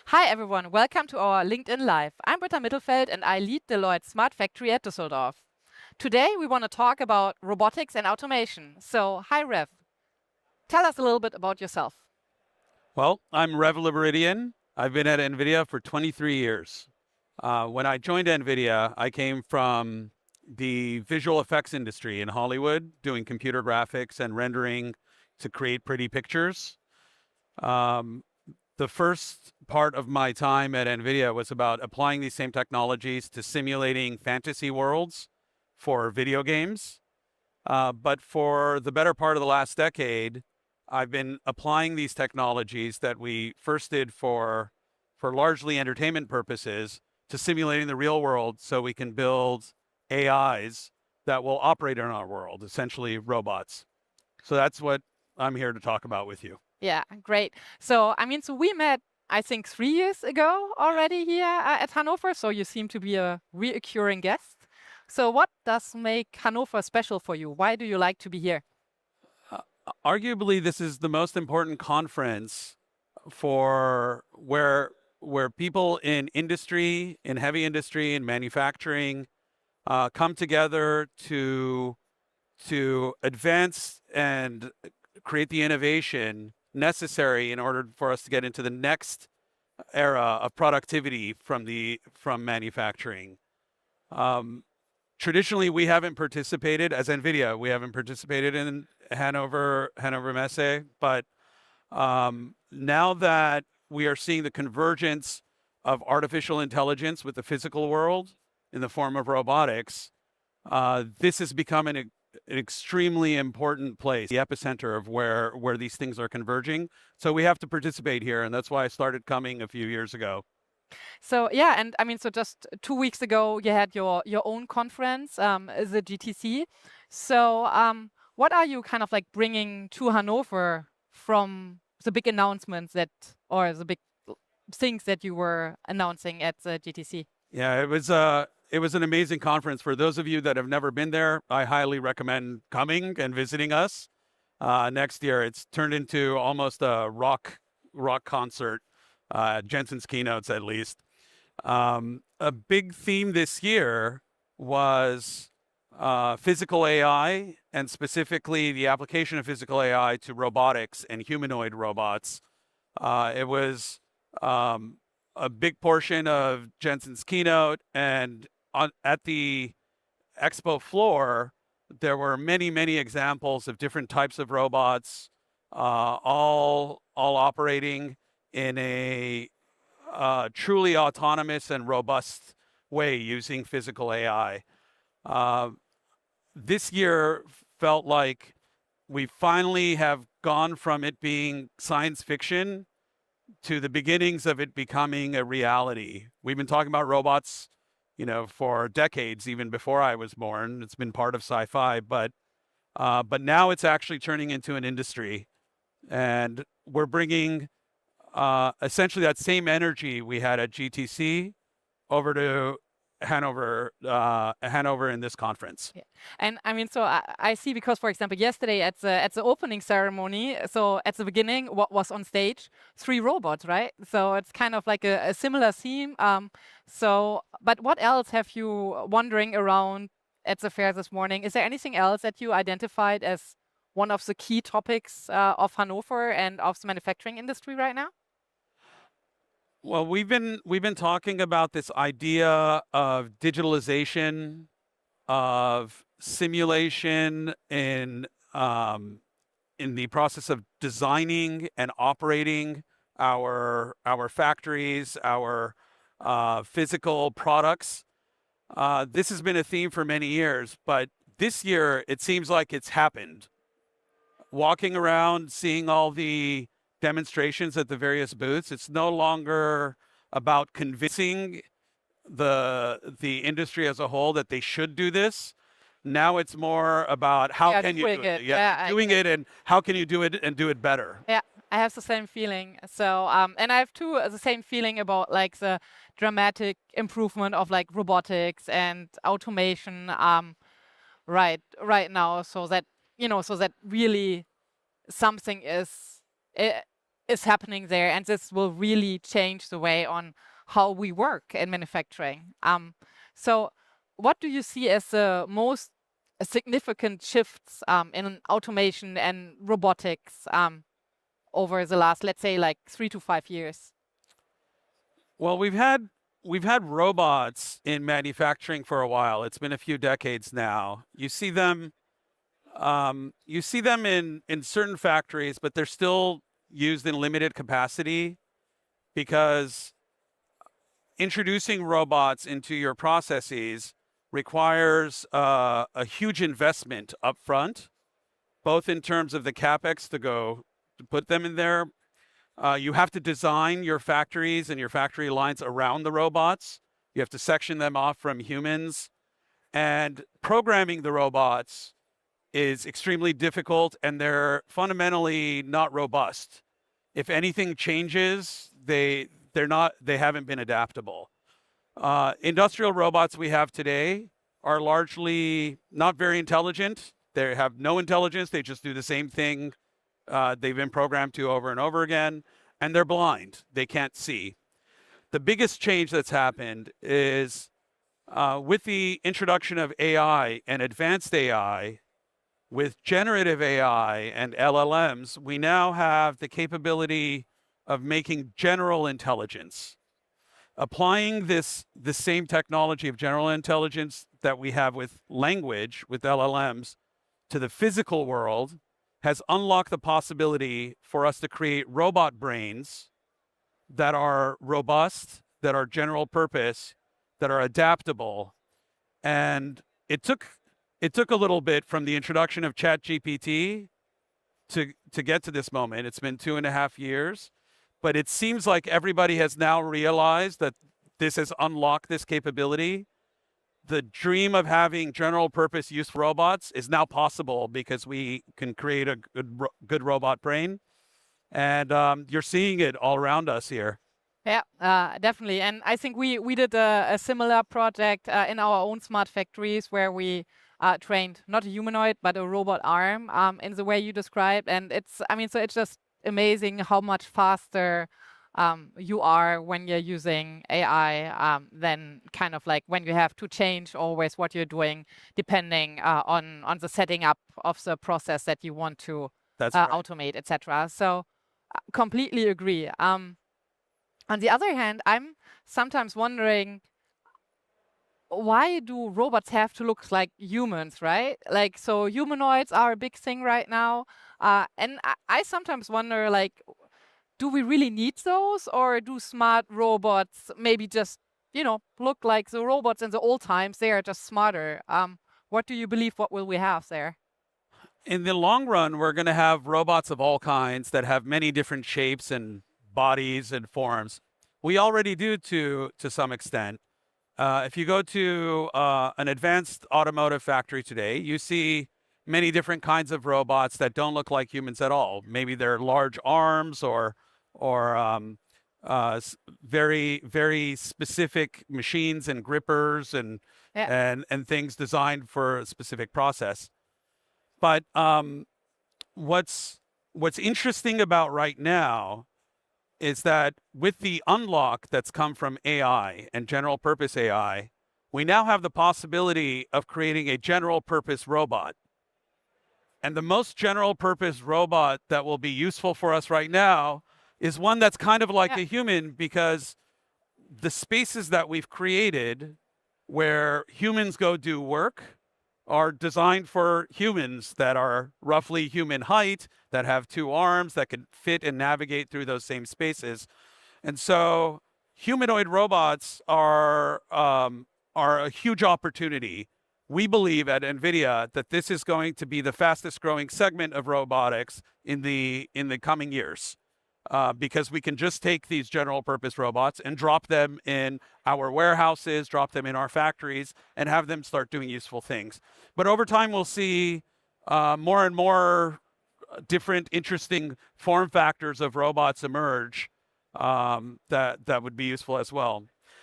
Hi everyone, welcome to our LinkedIn Live. I'm Britta Mittlefehldt and I lead Deloitte's Smart Factory at Düsseldorf. Today we want to talk about robotics and automation. So, hi Rev, tell us a little bit about yourself. Well, I'm Lebaredian. I've been at NVIDIA for 23 years. When I joined NVIDIA, I came from the visual effects industry in Hollywood, doing computer graphics and rendering to create pretty pictures. The first part of my time at NVIDIA was about applying these same technologies to simulating fantasy worlds for video games. But for the better part of the last decade, I've been applying these technologies that we first did for largely entertainment purposes to simulating the real world so we can build AIs that will operate in our world, essentially robots. So that's what I'm here to talk about with you. Yeah, great. So we met, I think, 3 years ago already here at Hannover. So you seem to be a recurring guest. So what does make Hannover special for you? Why do you like to be here? Arguably, this is the most important conference for where people in industry, in heavy industry, in manufacturing, come together to advance and create the innovation necessary in order for us to get into the next era of productivity from manufacturing. Traditionally, we haven't participated as NVIDIA. We haven't participated in Hannover Messe, but now that we are seeing the convergence of artificial intelligence with the physical world in the form of robotics, this has become an extremely important place, the epicenter of where these things are converging. So we have to participate here, and that's why I started coming a few years ago. So yeah, and so just 2 weeks ago you had your own conference, the GTC. So what are you kind of like bringing to Hannover from the big announcements or the big things that you were announcing at the GTC? Yeah, it was an amazing conference. For those of you that have never been there, I highly recommend coming and visiting us next year. It's turned into almost a rock concert. Jensen's keynotes, at least. A big theme this year was physical AI, and specifically the application of physical AI to robotics and humanoid robots. It was a big portion of Jensen's keynote, and at the expo floor, there were many examples of different types of robots, all operating in a truly autonomous and robust way using physical AI. This year felt like we finally have gone from it being science fiction to the beginnings of it becoming a reality. We've been talking about robots, for decades, even before I was born. It's been part of sci-fi, but now it's actually turning into an industry, and we're bringing essentially that same energy we had at GTC over to Hannover in this conference. Yeah. And so I see, because for example yesterday at the opening ceremony, so at the beginning what was on stage, 3 robots, right? So it's kind of like a similar theme. But what else have you wandering around at the fair this morning? Is there anything else that you identified as one of the key topics of Hannover and of the manufacturing industry right now? Well, we've been talking about this idea of digitalization, of simulation in the process of designing and operating our factories, our physical products. This has been a theme for many years, but this year it seems like it's happened. Walking around, seeing all the demonstrations at the various booths, it's no longer about convincing the industry as a whole that they should do this. Now it's more about how can you do it? Doing it, and how can you do it and do it better? Yeah, I have the same feeling. So and I have too the same feeling about like the dramatic improvement of like robotics and automation right now, so that really something is is happening there, and this will really change the way on how we work in manufacturing. So what do you see as the most significant shifts in automation and robotics over the last, let's say, like 3 to 5 years? Well, we've had robots in manufacturing for a while. It's been a few decades now. You see them in certain factories, but they're still used in limited capacity, because introducing robots into your processes requires a huge investment up front, both in terms of the capex to put them in there. You have to design your factories and your factory lines around the robots. You have to section them off from humans. And programming the robots is extremely difficult, and they're fundamentally not robust. If anything changes, they haven't been adaptable. Industrial robots we have today are largely not very intelligent. They have no intelligence. They just do the same thing they've been programmed to over and over again, and they're blind. They can't see. The biggest change that's happened is with the introduction of AI and advanced AI, with generative AI and LLMs, we now have the capability of making general intelligence. Applying the same technology of general intelligence that we have with language, with LLMs, to the physical world has unlocked the possibility for us to create robot brains that are robust, that are general purpose, that are adaptable. And it took a little bit from the introduction of ChatGPT to get to this moment. It's been 2.5 years, but it seems like everybody has now realized that this has unlocked this capability. The dream of having general purpose useful robots is now possible because we can create a good robot brain. And you're seeing it all around us here. Yeah, definitely. And I think we did a similar project in our own smart factories, where we trained not a humanoid, but a robot arm in the way you described. And it's just amazing how much faster you are when you're using AI than kind of like when you have to change always what you're doing, depending on the setting up of the process that you want to automate, etc. So completely agree. On the other hand, I'm sometimes wondering, why do robots have to look like humans, right? Like, so humanoids are a big thing right now. And I sometimes wonder, like, do we really need those, or do smart robots maybe just, look like the robots in the old times? They are just smarter. What do you believe? What will we have there? In the long run, we're going to have robots of all kinds that have many different shapes and bodies and forms. We already do to some extent. If you go to an advanced automotive factory today, you see many different kinds of robots that don't look like humans at all. Maybe they're large arms or very, very specific machines and grippers and things designed for a specific process. But what's interesting about right now is that with the unlock that's come from AI and general purpose AI, we now have the possibility of creating a general purpose robot. And the most general purpose robot that will be useful for us right now is one that's kind of like a human, because the spaces that we've created where humans go do work are designed for humans that are roughly human height, that have 2 arms, that can fit and navigate through those same spaces. And so humanoid robots are a huge opportunity. We believe at NVIDIA that this is going to be the fastest growing segment of robotics in the coming years. Because we can just take these general purpose robots and drop them in our warehouses, drop them in our factories, and have them start doing useful things. But over time, we'll see more and more different interesting form factors of robots emerge that would be useful as well.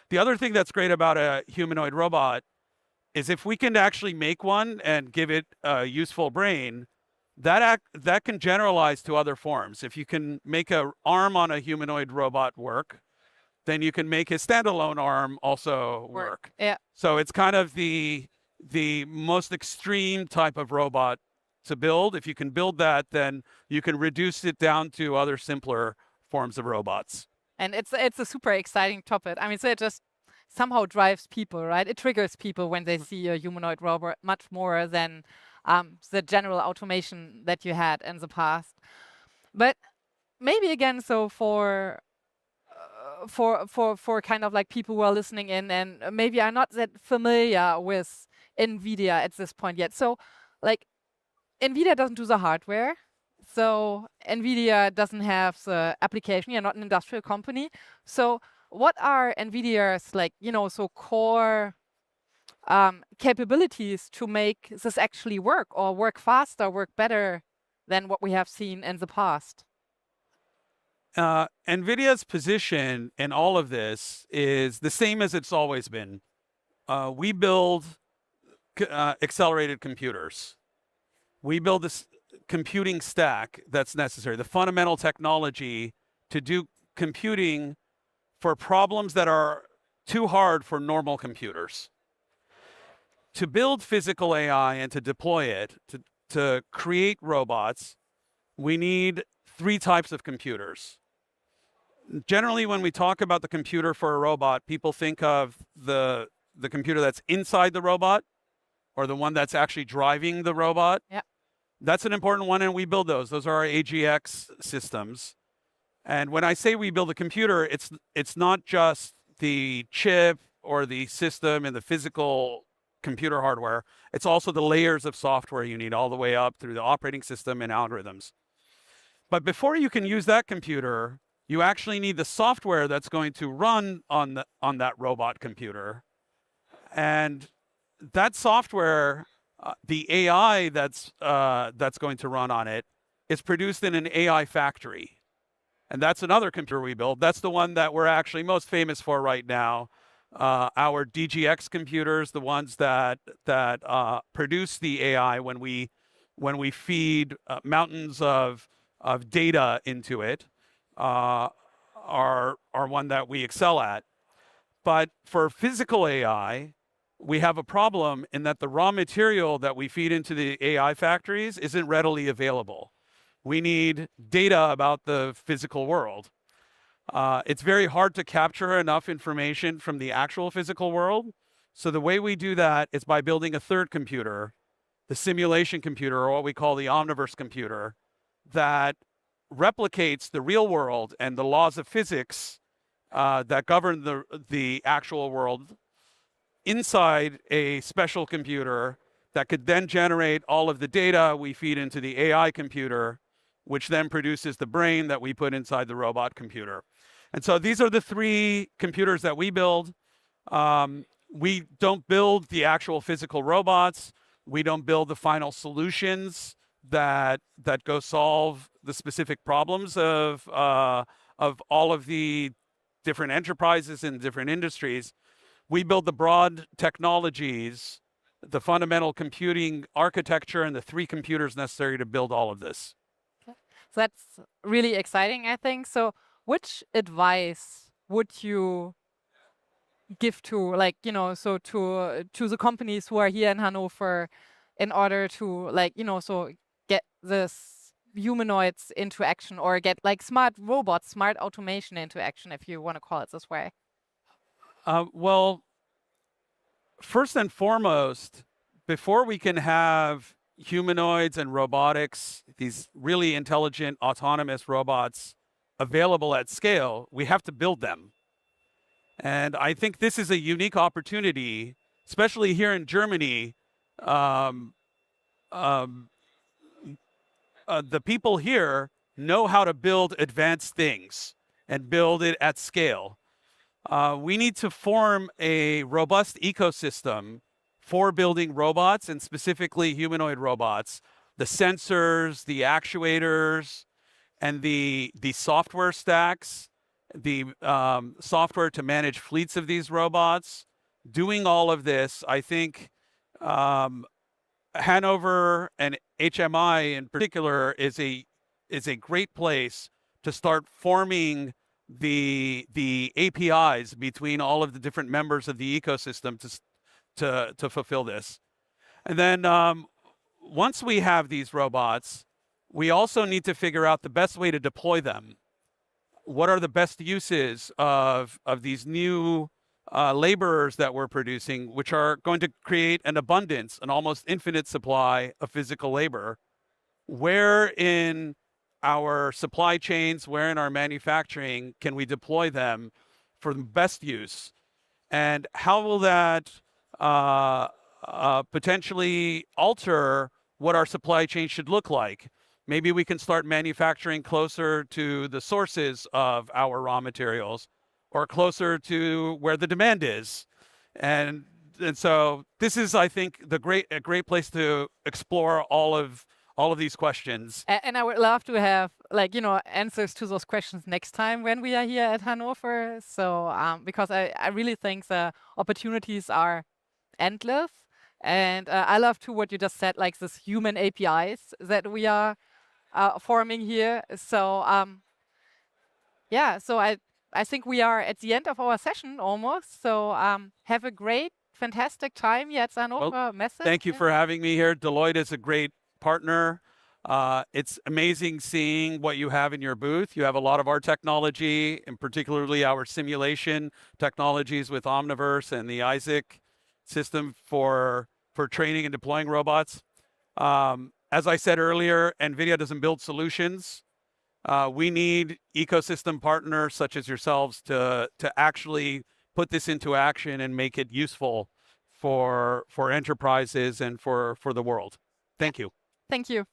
The other thing that's great about a humanoid robot is if we can actually make one and give it a useful brain, that can generalize to other forms. If you can make an arm on a humanoid robot work, then you can make his standalone arm also work. Yeah. So it's kind of the most extreme type of robot to build. If you can build that, then you can reduce it down to other simpler forms of robots. And it's a super exciting topic. I mean, so it just somehow drives people, right? It triggers people when they see a humanoid robot much more than the general automation that you had in the past. But maybe again, so for kind of like people who are listening in and maybe are not that familiar with NVIDIA at this point yet. So like NVIDIA doesn't do the hardware. So NVIDIA doesn't have the application. You're not an industrial company. So what are NVIDIA's like, so core capabilities to make this actually work or work faster, work better than what we have seen in the past? NVIDIA's position in all of this is the same as it's always been. We build accelerated computers. We build this computing stack that's necessary, the fundamental technology to do computing for problems that are too hard for normal computers. To build physical AI and to deploy it, to create robots, we need 3 types of computers. Generally, when we talk about the computer for a robot, people think of the computer that's inside the robot or the one that's actually driving the robot. Yeah. That's an important one, and we build those. Those are our AGX systems. And when I say we build a computer, it's not just the chip or the system and the physical computer hardware. It's also the layers of software you need all the way up through the operating system and algorithms. But before you can use that computer, you actually need the software that's going to run on that robot computer. And that software, the AI that's going to run on it, is produced in an AI factory. And that's another computer we build. That's the one that we're actually most famous for right now. Our DGX computers, the ones that produce the AI when we feed mountains of data into it, are one that we excel at. But for physical AI, we have a problem in that the raw material that we feed into the AI factories isn't readily available. We need data about the physical world. It's very hard to capture enough information from the actual physical world. So the way we do that is by building a third computer, the simulation computer, or what we call the Omniverse computer, that replicates the real world and the laws of physics that govern the actual world inside a special computer that could then generate all of the data we feed into the AI computer, which then produces the brain that we put inside the robot computer. And so these are the 3 computers that we build. We don't build the actual physical robots. We don't build the final solutions that go solve the specific problems of all of the different enterprises in different industries. We build the broad technologies, the fundamental computing architecture, and the 3 computers necessary to build all of this. Okay. So that's really exciting, I think. So which advice would you give to, like, so to the companies who are here in Hannover in order to, like, so get this humanoids into action or get like smart robots, smart automation into action, if you want to call it this way? Well, first and foremost, before we can have humanoids and robotics, these really intelligent, autonomous robots available at scale, we have to build them. And I think this is a unique opportunity, especially here in Germany. The people here know how to build advanced things and build it at scale. We need to form a robust ecosystem for building robots, and specifically humanoid robots, the sensors, the actuators, and the software stacks, the software to manage fleets of these robots. Doing all of this, I think Hannover and HMI in particular is a great place to start forming the APIs between all of the different members of the ecosystem to fulfill this. And then once we have these robots, we also need to figure out the best way to deploy them. What are the best uses of these new laborers that we're producing, which are going to create an abundance, an almost infinite supply of physical labor? Where in our supply chains, where in our manufacturing can we deploy them for the best use? And how will that potentially alter what our supply chain should look like? Maybe we can start manufacturing closer to the sources of our raw materials or closer to where the demand is. And so this is, I think, a great place to explore all of these questions. And I would love to have, like, answers to those questions next time when we are here at Hannover. So because I really think the opportunities are endless. And I love too what you just said, like this human APIs that we are forming here. So yeah, so I think we are at the end of our session almost. So have a great, fantastic time here at Hannover Messe. Thank you for having me here. Deloitte is a great partner. It's amazing seeing what you have in your booth. You have a lot of our technology, and particularly our simulation technologies with Omniverse and the Isaac system for training and deploying robots. As I said earlier, NVIDIA doesn't build solutions. We need ecosystem partners such as yourselves to actually put this into action and make it useful for enterprises and for the world. Thank you. Thank you.